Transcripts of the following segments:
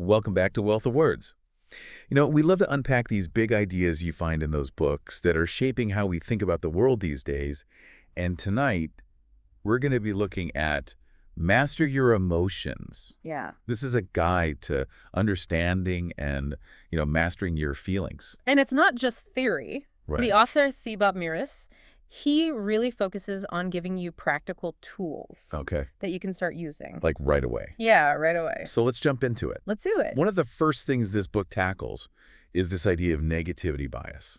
Welcome back to Wealth of Words. We love to unpack these big ideas you find in those books that are shaping how we think about the world these days. And tonight, we're going to be looking at Master Your Emotions. Yeah. This is a guide to understanding and, mastering your feelings. And it's not just theory. Right. The author, Thibaut Miris, he really focuses on giving you practical tools Okay. that you can start using. Like right away. Yeah, right away. So let's jump into it. Let's do it. One of the first things this book tackles is this idea of negativity bias,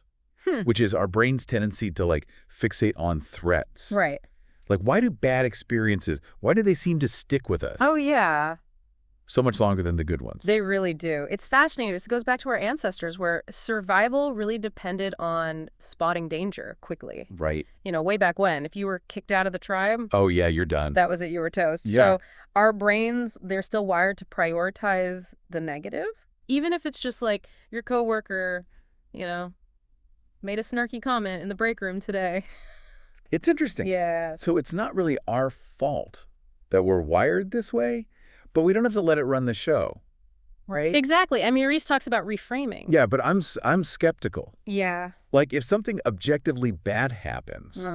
which is our brain's tendency to fixate on threats. Right. Why do bad experiences, why do they seem to stick with us Oh, yeah. so much longer than the good ones? They really do. It's fascinating. This goes back to our ancestors where survival really depended on spotting danger quickly. Right. Way back when, if you were kicked out of the tribe, Oh, yeah, you're done. that was it, you were toast. Yeah. So our brains, they're still wired to prioritize the negative, even if it's just like your coworker, made a snarky comment in the break room today. It's interesting. Yeah. So it's not really our fault that we're wired this way, but we don't have to let it run the show. Right? Exactly. I mean, Reese talks about reframing. Yeah, but I'm skeptical. Yeah. If something objectively bad happens,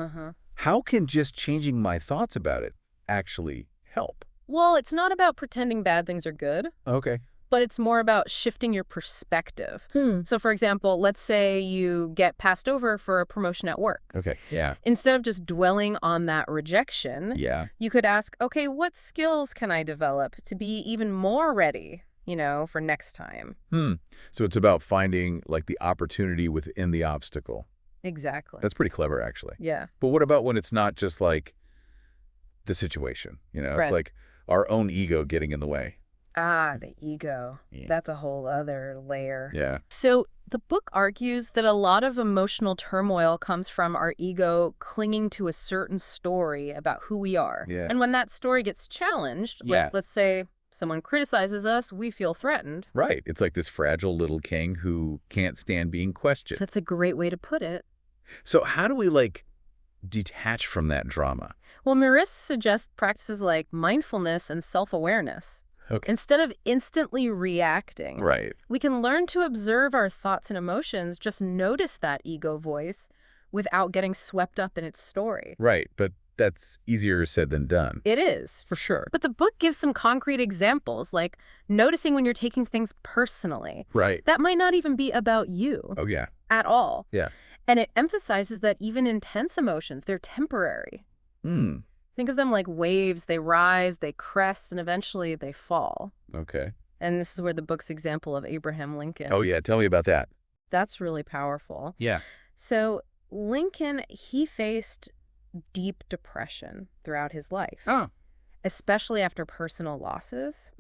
how can just changing my thoughts about it actually help? Well, it's not about pretending bad things are good, Okay. but it's more about shifting your perspective. So, for example, let's say you get passed over for a promotion at work. Okay. Yeah. Instead of just dwelling on that rejection, Yeah. you could ask, okay, what skills can I develop to be even more ready, for next time? So it's about finding the opportunity within the obstacle. Exactly. That's pretty clever, actually. Yeah. But what about when it's not just the situation? Right. It's our own ego getting in the way. Ah, the ego. Yeah. That's a whole other layer. Yeah. So the book argues that a lot of emotional turmoil comes from our ego clinging to a certain story about who we are. Yeah. And when that story gets challenged, Yeah. let's say someone criticizes us, we feel threatened. Right. It's like this fragile little king who can't stand being questioned. That's a great way to put it. So how do we detach from that drama? Well, Maris suggests practices like mindfulness and self-awareness. Okay. Instead of instantly reacting, Right. we can learn to observe our thoughts and emotions, just notice that ego voice without getting swept up in its story. Right. But that's easier said than done. It is, for sure. But the book gives some concrete examples, like noticing when you're taking things personally. Right. That might not even be about you Oh, yeah. at all. Yeah. And it emphasizes that even intense emotions, they're temporary. Think of them like waves. They rise, they crest, and eventually they fall. Okay. And this is where the book's example of Abraham Lincoln. Oh, yeah. Tell me about that. That's really powerful. Yeah. So Lincoln, he faced deep depression throughout his life, especially after personal losses.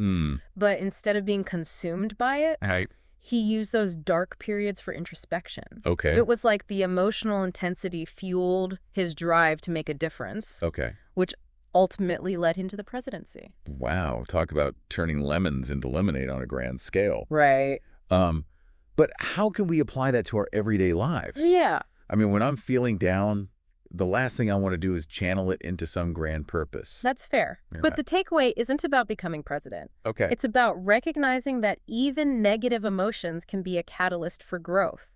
But instead of being consumed by it, Right. he used those dark periods for introspection. Okay. It was like the emotional intensity fueled his drive to make a difference, Okay. which ultimately led him to the presidency. Wow. Talk about turning lemons into lemonade on a grand scale. Right. But how can we apply that to our everyday lives? Yeah. I mean, when I'm feeling down, the last thing I want to do is channel it into some grand purpose. That's fair. Yeah. But the takeaway isn't about becoming president. Okay. It's about recognizing that even negative emotions can be a catalyst for growth.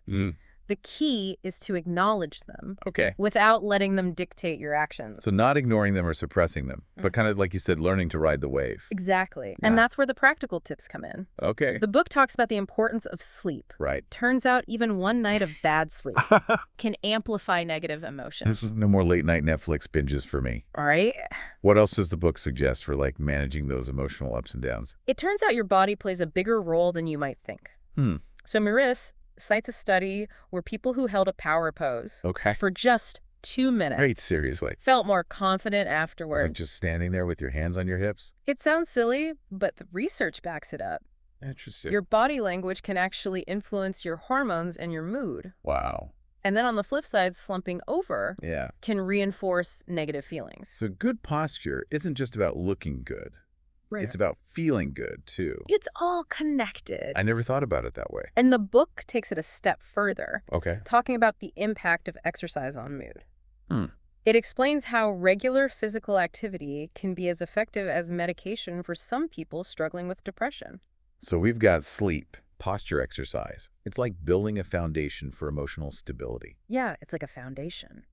The key is to acknowledge them Okay. without letting them dictate your actions. So not ignoring them or suppressing them, but kind of like you said, learning to ride the wave. Exactly. Yeah. And that's where the practical tips come in. Okay. The book talks about the importance of sleep. Right. Turns out even one night of bad sleep can amplify negative emotions. This is no more late night Netflix binges for me. All right? What else does the book suggest for managing those emotional ups and downs? It turns out your body plays a bigger role than you might think. So Maris cites a study where people who held a power pose for just 2 minutes Right, seriously. felt more confident afterward. Just standing there with your hands on your hips? It sounds silly, but the research backs it up. Interesting. Your body language can actually influence your hormones and your mood. Wow. And then on the flip side, slumping over Yeah. can reinforce negative feelings. So good posture isn't just about looking good. Right. It's about feeling good, too. It's all connected. I never thought about it that way. And the book takes it a step further, Okay. talking about the impact of exercise on mood. It explains how regular physical activity can be as effective as medication for some people struggling with depression. So we've got sleep, posture exercise. It's like building a foundation for emotional stability. Yeah, it's like a foundation.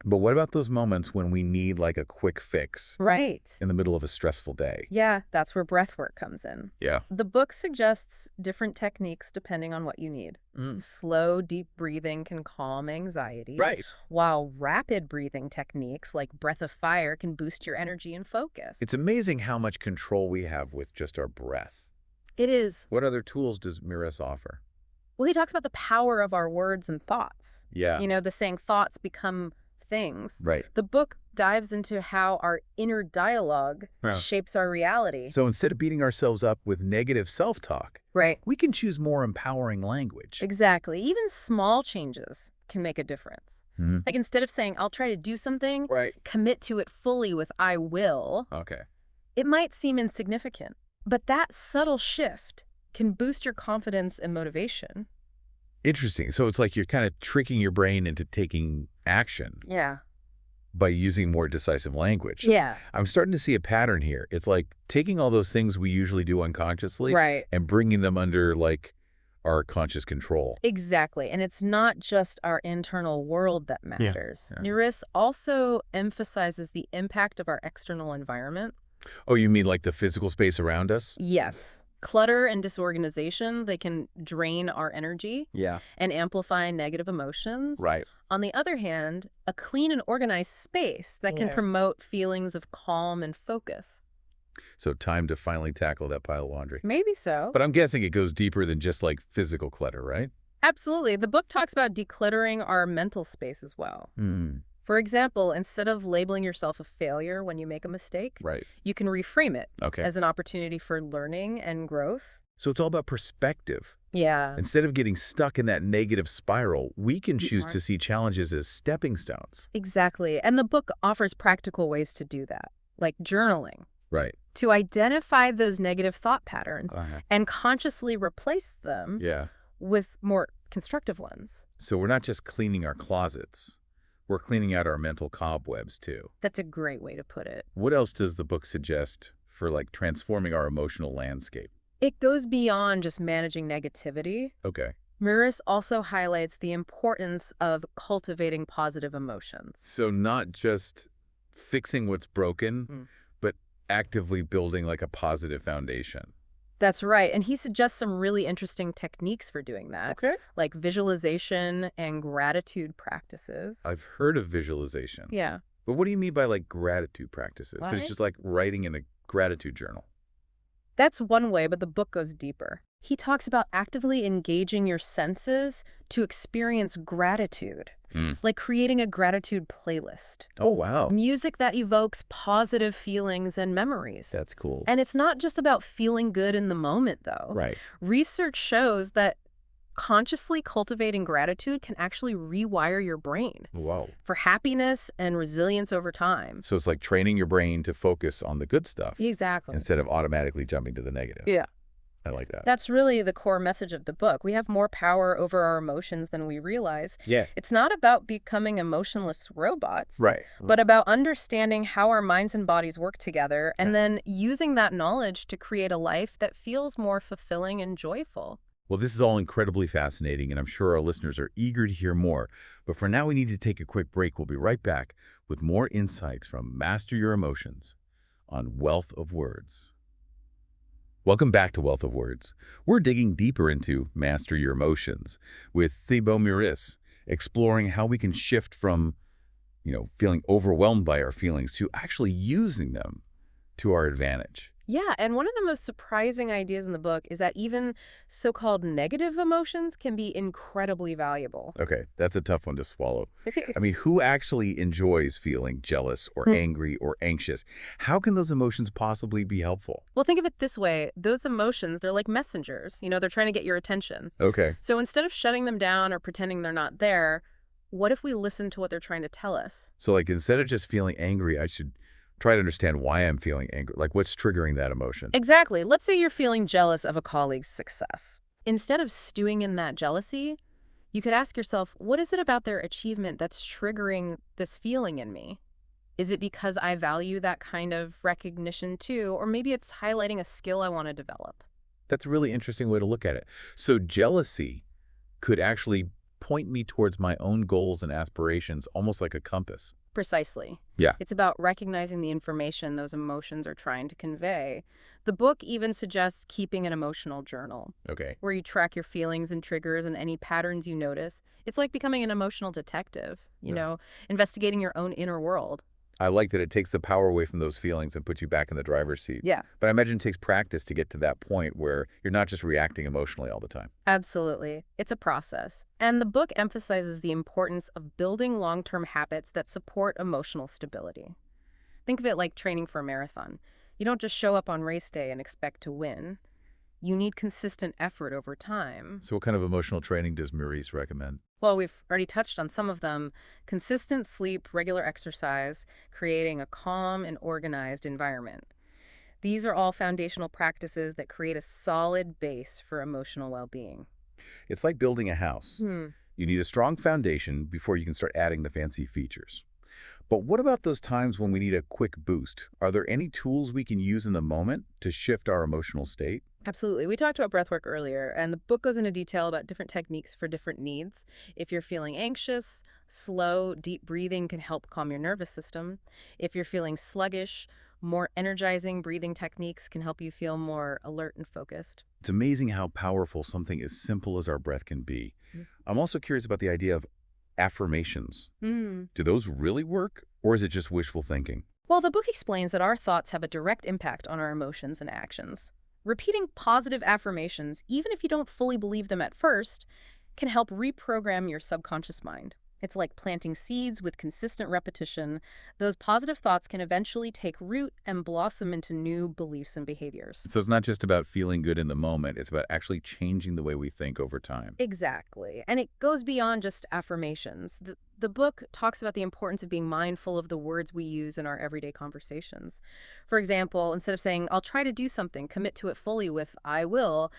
But what about those moments when we need like a quick fix Right. in the middle of a stressful day? Yeah, that's where breath work comes in. Yeah. The book suggests different techniques depending on what you need. Slow, deep breathing can calm anxiety, Right. while rapid breathing techniques like breath of fire can boost your energy and focus. It's amazing how much control we have with just our breath. It is. What other tools does Miras offer? Well, he talks about the power of our words and thoughts. Yeah. You know, the saying thoughts become things. Right. The book dives into how our inner dialogue shapes our reality. So instead of beating ourselves up with negative self-talk, Right. we can choose more empowering language. Exactly. Even small changes can make a difference. Mhm. Like instead of saying, I'll try to do something, Right. commit to it fully with I will, Okay. it might seem insignificant. But that subtle shift can boost your confidence and motivation. Interesting. So it's like you're kind of tricking your brain into taking action Yeah. by using more decisive language. Yeah. I'm starting to see a pattern here. It's like taking all those things we usually do unconsciously Right. and bringing them under like our conscious control. Exactly. And it's not just our internal world that matters. Yeah. Nuris also emphasizes the impact of our external environment. Oh, you mean like the physical space around us? Yes. Clutter and disorganization, they can drain our energy Yeah. and amplify negative emotions. Right. On the other hand, a clean and organized space that can promote feelings of calm and focus. So time to finally tackle that pile of laundry. Maybe so. But I'm guessing it goes deeper than just like physical clutter, right? Absolutely. The book talks about decluttering our mental space as well. For example, instead of labeling yourself a failure when you make a mistake, Right. you can reframe it Okay. as an opportunity for learning and growth. So it's all about perspective. Yeah. Instead of getting stuck in that negative spiral, we can choose Smart. to see challenges as stepping stones. Exactly. And the book offers practical ways to do that, like journaling, Right. to identify those negative thought patterns Uh-huh. and consciously replace them Yeah. with more constructive ones. So we're not just cleaning our closets. We're cleaning out our mental cobwebs too. That's a great way to put it. What else does the book suggest for like transforming our emotional landscape? It goes beyond just managing negativity. Okay. Miras also highlights the importance of cultivating positive emotions. So not just fixing what's broken, but actively building like a positive foundation. That's right. And he suggests some really interesting techniques for doing that, Okay. like visualization and gratitude practices. I've heard of visualization. Yeah. But what do you mean by like gratitude practices? So it's What? just like writing in a gratitude journal. That's one way, but the book goes deeper. He talks about actively engaging your senses to experience gratitude, like creating a gratitude playlist. Oh, wow. Music that evokes positive feelings and memories. That's cool. And it's not just about feeling good in the moment, though. Right. Research shows that consciously cultivating gratitude can actually rewire your brain Wow. for happiness and resilience over time. So it's like training your brain to focus on the good stuff Exactly. instead of automatically jumping to the negative. Yeah. I like that. That's really the core message of the book. We have more power over our emotions than we realize. Yeah. It's not about becoming emotionless robots, Right. but about understanding how our minds and bodies work together and then using that knowledge to create a life that feels more fulfilling and joyful. Well, this is all incredibly fascinating, and I'm sure our listeners are eager to hear more. But for now, we need to take a quick break. We'll be right back with more insights from Master Your Emotions on Wealth of Words. Welcome back to Wealth of Words. We're digging deeper into Master Your Emotions with Thibaut Miras, exploring how we can shift from, feeling overwhelmed by our feelings to actually using them to our advantage. Yeah, and one of the most surprising ideas in the book is that even so-called negative emotions can be incredibly valuable. Okay, that's a tough one to swallow. I mean, who actually enjoys feeling jealous or angry or anxious? How can those emotions possibly be helpful? Well, think of it this way. Those emotions, they're like messengers. They're trying to get your attention. Okay. So instead of shutting them down or pretending they're not there, what if we listen to what they're trying to tell us? So like instead of just feeling angry, I should try to understand why I'm feeling angry. Like what's triggering that emotion? Exactly. Let's say you're feeling jealous of a colleague's success. Instead of stewing in that jealousy, you could ask yourself, what is it about their achievement that's triggering this feeling in me? Is it because I value that kind of recognition too? Or maybe it's highlighting a skill I want to develop. That's a really interesting way to look at it. So jealousy could actually point me towards my own goals and aspirations, almost like a compass. Precisely. Yeah. It's about recognizing the information those emotions are trying to convey. The book even suggests keeping an emotional journal, Okay. where you track your feelings and triggers and any patterns you notice. It's like becoming an emotional detective, Yeah. investigating your own inner world. I like that it takes the power away from those feelings and puts you back in the driver's seat. Yeah. But I imagine it takes practice to get to that point where you're not just reacting emotionally all the time. Absolutely. It's a process. And the book emphasizes the importance of building long-term habits that support emotional stability. Think of it like training for a marathon. You don't just show up on race day and expect to win. You need consistent effort over time. So what kind of emotional training does Maurice recommend? Well, we've already touched on some of them. Consistent sleep, regular exercise, creating a calm and organized environment. These are all foundational practices that create a solid base for emotional well-being. It's like building a house. You need a strong foundation before you can start adding the fancy features. But what about those times when we need a quick boost? Are there any tools we can use in the moment to shift our emotional state? Absolutely. We talked about breathwork earlier, and the book goes into detail about different techniques for different needs. If you're feeling anxious, slow, deep breathing can help calm your nervous system. If you're feeling sluggish, more energizing breathing techniques can help you feel more alert and focused. It's amazing how powerful something as simple as our breath can be. Mm. I'm also curious about the idea of affirmations. Mm. Do those really work, or is it just wishful thinking? Well, the book explains that our thoughts have a direct impact on our emotions and actions. Repeating positive affirmations, even if you don't fully believe them at first, can help reprogram your subconscious mind. It's like planting seeds with consistent repetition. Those positive thoughts can eventually take root and blossom into new beliefs and behaviors. So it's not just about feeling good in the moment, it's about actually changing the way we think over time. Exactly. And it goes beyond just affirmations. The book talks about the importance of being mindful of the words we use in our everyday conversations. For example, instead of saying, I'll try to do something, commit to it fully with I will,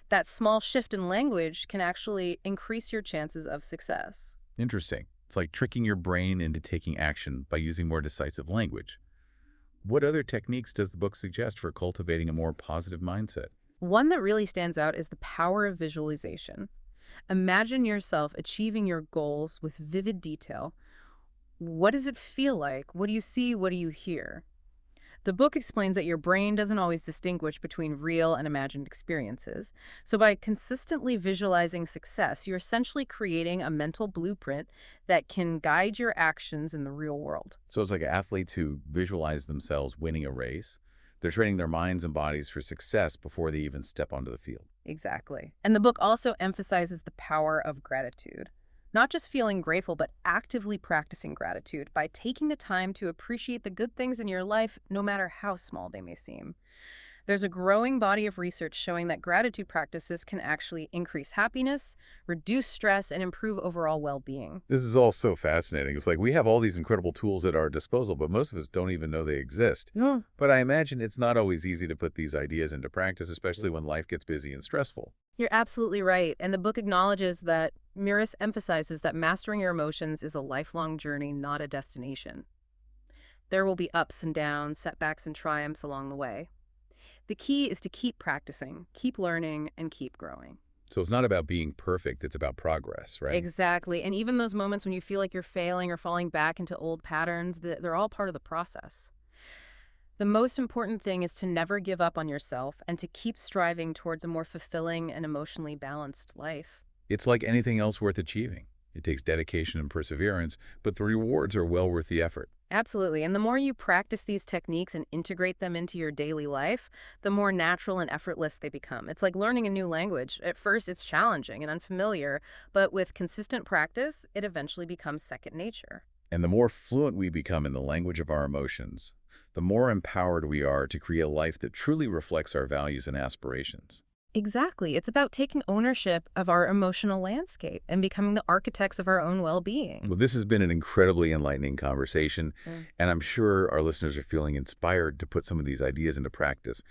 that small shift in language can actually increase your chances of success. Interesting. It's like tricking your brain into taking action by using more decisive language. What other techniques does the book suggest for cultivating a more positive mindset? One that really stands out is the power of visualization. Imagine yourself achieving your goals with vivid detail. What does it feel like? What do you see? What do you hear? The book explains that your brain doesn't always distinguish between real and imagined experiences. So by consistently visualizing success, you're essentially creating a mental blueprint that can guide your actions in the real world. So it's like athletes who visualize themselves winning a race. They're training their minds and bodies for success before they even step onto the field. Exactly. And the book also emphasizes the power of gratitude. Not just feeling grateful, but actively practicing gratitude by taking the time to appreciate the good things in your life, no matter how small they may seem. There's a growing body of research showing that gratitude practices can actually increase happiness, reduce stress, and improve overall well-being. This is all so fascinating. It's like we have all these incredible tools at our disposal, but most of us don't even know they exist. Yeah. But I imagine it's not always easy to put these ideas into practice, especially when life gets busy and stressful. You're absolutely right. And the book acknowledges that Miras emphasizes that mastering your emotions is a lifelong journey, not a destination. There will be ups and downs, setbacks and triumphs along the way. The key is to keep practicing, keep learning, and keep growing. So it's not about being perfect, it's about progress, right? Exactly. And even those moments when you feel like you're failing or falling back into old patterns, they're all part of the process. The most important thing is to never give up on yourself and to keep striving towards a more fulfilling and emotionally balanced life. It's like anything else worth achieving. It takes dedication and perseverance, but the rewards are well worth the effort. Absolutely. And the more you practice these techniques and integrate them into your daily life, the more natural and effortless they become. It's like learning a new language. At first, it's challenging and unfamiliar, but with consistent practice, it eventually becomes second nature. And the more fluent we become in the language of our emotions, the more empowered we are to create a life that truly reflects our values and aspirations. Exactly. It's about taking ownership of our emotional landscape and becoming the architects of our own well-being. Well, this has been an incredibly enlightening conversation, Mm. and I'm sure our listeners are feeling inspired to put some of these ideas into practice.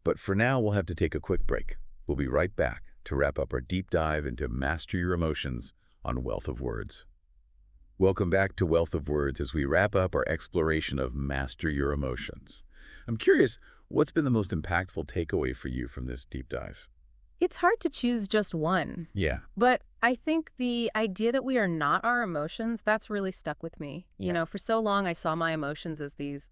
But for now, we'll have to take a quick break. We'll be right back to wrap up our deep dive into Master Your Emotions on Wealth of Words. Welcome back to Wealth of Words as we wrap up our exploration of Master Your Emotions. I'm curious, what's been the most impactful takeaway for you from this deep dive? It's hard to choose just one. Yeah. But I think the idea that we are not our emotions, that's really stuck with me. Yeah. You know, for so long I saw my emotions as these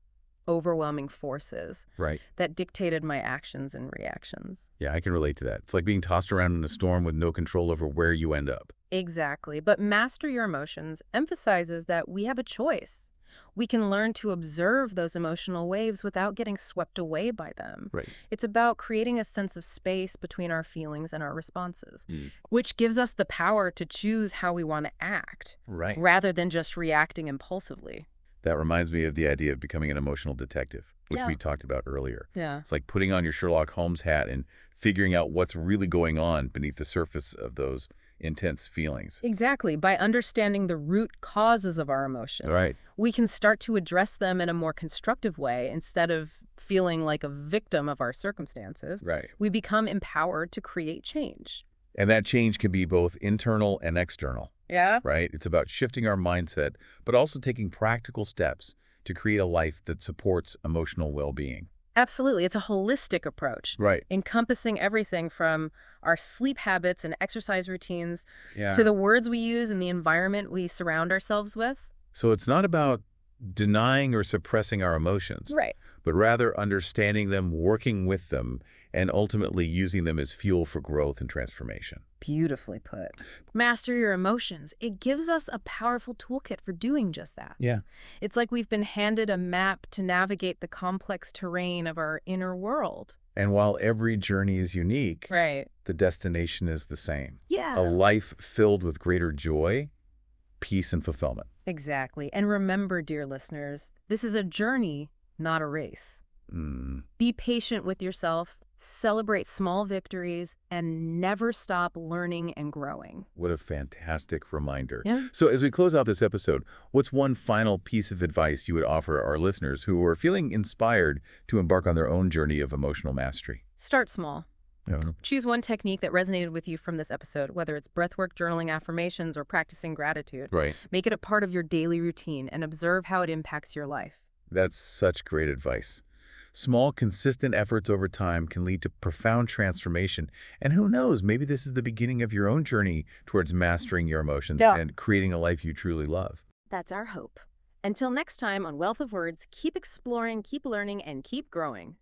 overwhelming forces Right. that dictated my actions and reactions. Yeah, I can relate to that. It's like being tossed around in a storm with no control over where you end up. Exactly. But master your emotions emphasizes that we have a choice. We can learn to observe those emotional waves without getting swept away by them. Right. It's about creating a sense of space between our feelings and our responses, Mm. which gives us the power to choose how we want to act, Right. rather than just reacting impulsively. That reminds me of the idea of becoming an emotional detective, which Yeah. we talked about earlier. Yeah. It's like putting on your Sherlock Holmes hat and figuring out what's really going on beneath the surface of those intense feelings. Exactly. By understanding the root causes of our emotions, Right. we can start to address them in a more constructive way instead of feeling like a victim of our circumstances. Right. We become empowered to create change. And that change can be both internal and external, Yeah? right? It's about shifting our mindset, but also taking practical steps to create a life that supports emotional well-being. Absolutely. It's a holistic approach, Right. encompassing everything from our sleep habits and exercise routines Yeah. to the words we use and the environment we surround ourselves with. So it's not about denying or suppressing our emotions, Right. but rather understanding them, working with them, and ultimately using them as fuel for growth and transformation. Beautifully put. Master your emotions. It gives us a powerful toolkit for doing just that. Yeah. It's like we've been handed a map to navigate the complex terrain of our inner world. And while every journey is unique, Right. the destination is the same. Yeah. A life filled with greater joy, peace, and fulfillment. Exactly. And remember, dear listeners, this is a journey, not a race. Mm. Be patient with yourself, celebrate small victories, and never stop learning and growing. What a fantastic reminder. Yeah. So as we close out this episode, what's one final piece of advice you would offer our listeners who are feeling inspired to embark on their own journey of emotional mastery? Start small. Yeah. Choose one technique that resonated with you from this episode, whether it's breathwork, journaling, affirmations, or practicing gratitude. Right. Make it a part of your daily routine and observe how it impacts your life. That's such great advice. Small, consistent efforts over time can lead to profound transformation. And who knows, maybe this is the beginning of your own journey towards mastering your emotions and creating a life you truly love. That's our hope. Until next time on Wealth of Words, keep exploring, keep learning, and keep growing.